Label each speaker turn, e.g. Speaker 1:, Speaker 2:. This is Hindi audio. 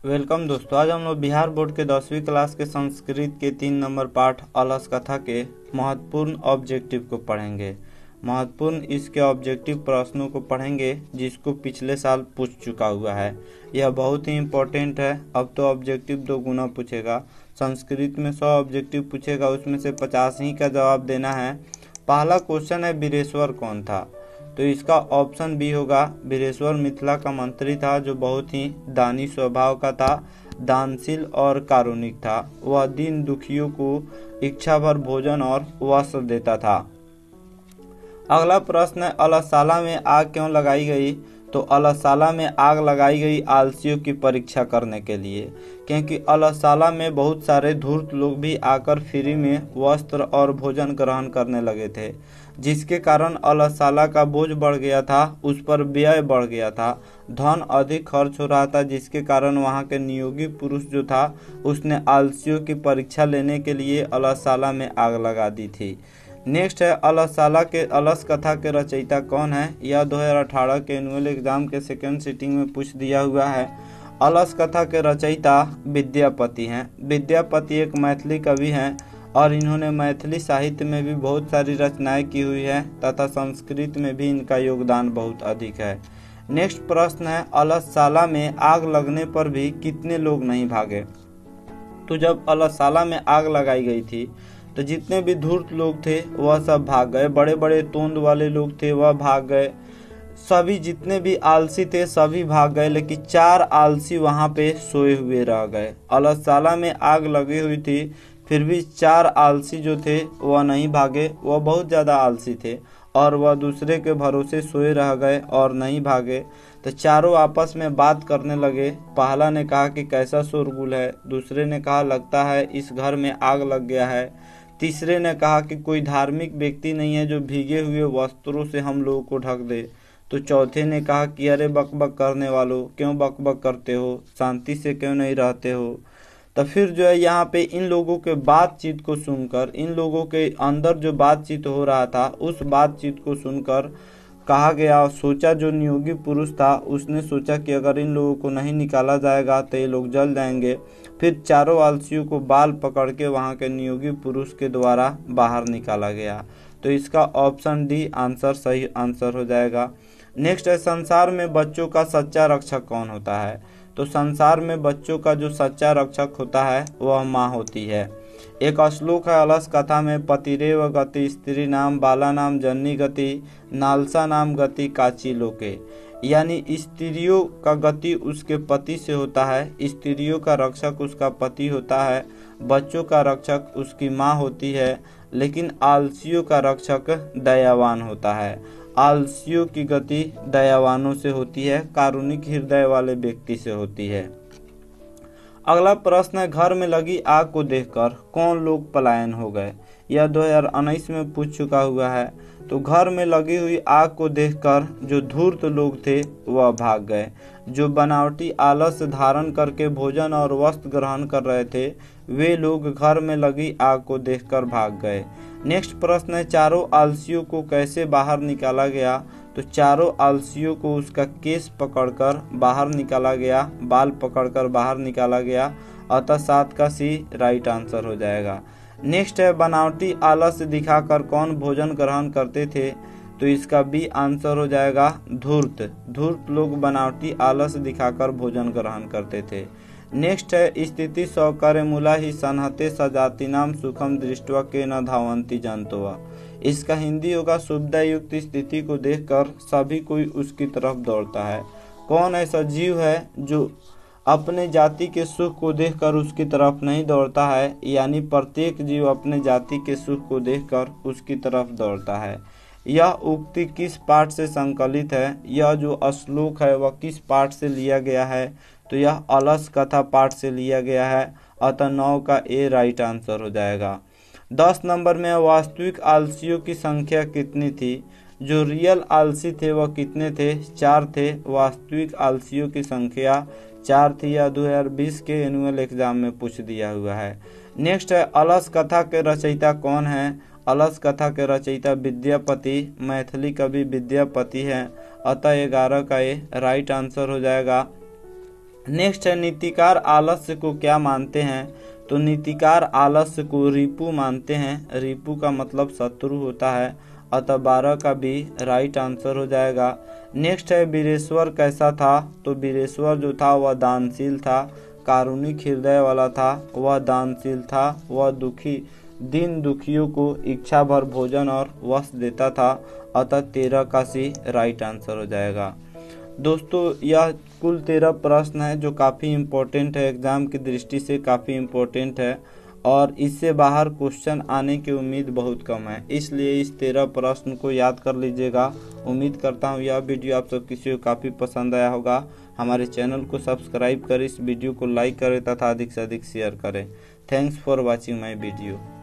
Speaker 1: वेलकम दोस्तों। आज हम लोग बिहार बोर्ड के 10वीं क्लास के संस्कृत के 3 नंबर पाठ अलस कथा के महत्वपूर्ण ऑब्जेक्टिव को पढ़ेंगे। महत्वपूर्ण इसके ऑब्जेक्टिव प्रश्नों को पढ़ेंगे जिसको पिछले साल पूछ चुका हुआ है। यह बहुत ही इम्पोर्टेंट है। अब तो ऑब्जेक्टिव 2 गुना पूछेगा। संस्कृत में 100 ऑब्जेक्टिव पूछेगा, उसमें से 50 ही का जवाब देना है। पहला क्वेश्चन है, वीरेश्वर कौन था? तो इसका ऑप्शन बी होगा। वीरेश्वर मिथिला का मंत्री था जो बहुत ही दानी स्वभाव का था, दानशील और कारुणिक था। वह दीन दुखियों को इच्छा भर भोजन और वस्त्र देता था। अगला प्रश्न है, अलसाला में आग क्यों लगाई गई? तो अलसाला में आग लगाई गई आलसियों की परीक्षा करने के लिए, क्योंकि अलसाला में बहुत सारे धूर्त लोग भी आकर फ्री में वस्त्र और भोजन ग्रहण करने लगे थे, जिसके कारण अलसाला का बोझ बढ़ गया था, उस पर व्यय बढ़ गया था, धन अधिक खर्च हो रहा था, जिसके कारण वहां के नियोगी पुरुष जो था उसने आलसियों की परीक्षा लेने के लिए अलसाला में आग लगा दी थी। नेक्स्ट है, अलसाला के अलस कथा के रचयिता कौन है? यह 2018 के एनुअल एग्जाम के सेकेंड सिटिंग में पूछ दिया हुआ है। अलस कथा के रचयिता विद्यापति हैं। विद्यापति एक मैथिली कवि हैं और इन्होंने मैथिली साहित्य में भी बहुत सारी रचनाएं की हुई है तथा संस्कृत में भी इनका योगदान बहुत अधिक है। नेक्स्ट प्रश्न है, अलसाला में आग लगने पर भी कितने लोग नहीं भागे? तो जब अलसाला में आग लगाई गई थी तो जितने भी धूर्त लोग थे वह सब भाग गए। बड़े बड़े तोंद वाले लोग थे वह भाग गए। सभी जितने भी आलसी थे सभी भाग गए, लेकिन 4 आलसी वहां पे सोए हुए रह गए। अलसाला में आग लगी हुई थी फिर भी 4 आलसी जो थे वह नहीं भागे। वह बहुत ज़्यादा आलसी थे और वह दूसरे के भरोसे सोए रह गए और नहीं भागे। तो चारों आपस में बात करने लगे। पहला ने कहा कि कैसा शोरगुल है, दूसरे ने कहा लगता है इस घर में आग लग गया है, तीसरे ने कहा कि कोई धार्मिक व्यक्ति नहीं है जो भीगे हुए वस्त्रों से हम लोगों को ढक दे। तो चौथे ने कहा कि अरे बकबक करने वालों, क्यों बकबक करते हो, शांति से क्यों नहीं रहते हो। तो फिर जो है यहाँ पे इन लोगों के बातचीत को सुनकर, इन लोगों के अंदर जो बातचीत हो रहा था उस बातचीत को सुनकर कहा गया, सोचा जो नियोगी पुरुष था उसने सोचा कि अगर इन लोगों को नहीं निकाला जाएगा तो ये लोग जल जाएंगे। फिर चारों आलसियों को बाल पकड़ के वहाँ के नियोगी पुरुष के द्वारा बाहर निकाला गया। तो इसका ऑप्शन डी आंसर सही आंसर हो जाएगा। नेक्स्ट है, संसार में बच्चों का सच्चा रक्षक कौन होता है? तो संसार में बच्चों का जो सच्चा रक्षक होता है वह माँ होती है। एक श्लोक है अलस कथा में, पतिरेव गति स्त्री नाम बाला नाम जननी गति नालसा नाम गति काची लोके। यानी स्त्रियों का गति उसके पति से होता है, स्त्रियों का रक्षक उसका पति होता है, बच्चों का रक्षक उसकी माँ होती है, लेकिन आलसियों का रक्षक दयावान होता है। आलसियों की गति दयावानों से होती है, कारुणिक हृदय वाले व्यक्ति से होती है। अगला प्रश्न है, घर में लगी आग को देखकर कौन लोग पलायन हो गए? यह 2019 में पूछ चुका हुआ है। तो घर में लगी हुई आग को देखकर जो धूर्त लोग थे वह भाग गए। जो बनावटी आलस धारण करके भोजन और वस्त्र ग्रहण कर रहे थे वे लोग घर में लगी आग को देखकर भाग गए। नेक्स्ट प्रश्न है, चारों आलसियों को कैसे बाहर निकाला गया? तो चारों आलसियों को उसका केस पकड़कर बाहर निकाला गया, बाल पकड़कर बाहर निकाला गया। अतः 7 का सी राइट आंसर हो जाएगा। नेक्स्ट है, बनावटी आलस दिखाकर कौन भोजन ग्रहण करते थे? तो इसका बी आंसर हो जाएगा धूर्त। धूर्त लोग बनावटी आलस दिखाकर भोजन ग्रहण करते थे। नेक्स्ट है, स्थिति सौकर्य मूला ही सन्हते सजातीनाम सुखम दृष्टवा के न धावंती जंतुवा। इसका हिंदी होगा, सुविधा युक्त स्थिति को देखकर सभी कोई उसकी तरफ दौड़ता है। कौन ऐसा जीव है जो अपने जाति के सुख को देखकर उसकी तरफ नहीं दौड़ता है? यानी प्रत्येक जीव अपने जाति के सुख को देखकर उसकी तरफ दौड़ता है। यह उक्ति किस पाठ से संकलित है? यह जो श्लोक है वह किस पाठ से लिया गया है? तो यह अलस कथा पाठ से लिया गया है। अतः 9 का ए राइट आंसर हो जाएगा। 10 नंबर में, वास्तविक आलसियों की संख्या कितनी थी? जो रियल आलसी थे वह कितने थे? 4 थे। वास्तविक आलसियों की संख्या 4 थी। या 2020 के एनुअल एग्जाम में पूछ दिया हुआ है। नेक्स्ट है, अलस कथा के रचयिता कौन है? अलस कथा के रचयिता विद्यापति, मैथिली कवि विद्यापति हैं। अतः 11 का ये राइट आंसर हो जाएगा। नेक्स्ट है नीतिकार आलस्य को क्या मानते हैं? तो नीतिकार आलस्य को रिपु मानते हैं। रिपु का मतलब शत्रु होता है, अतः 12 का भी राइट आंसर हो जाएगा। नेक्स्ट है वीरेश्वर कैसा था? तो वीरेश्वर जो था वह दानशील था, कारुणिक हृदय वाला था, वह दानशील था, वह दीन दुखियों को इच्छा भर भोजन और वस्त्र देता था, अतः 13 का सी राइट आंसर हो जाएगा। दोस्तों यह कुल 13 प्रश्न है जो काफ़ी इम्पोर्टेंट है, एग्ज़ाम की दृष्टि से काफ़ी इम्पोर्टेंट है और इससे बाहर क्वेश्चन आने की उम्मीद बहुत कम है, इसलिए इस 13 प्रश्न को याद कर लीजिएगा। उम्मीद करता हूँ यह वीडियो आप सब किसी को काफ़ी पसंद आया होगा। हमारे चैनल को सब्सक्राइब करें, इस वीडियो को लाइक करें तथा अधिक से अधिक शेयर करें। Thanks for watching my video.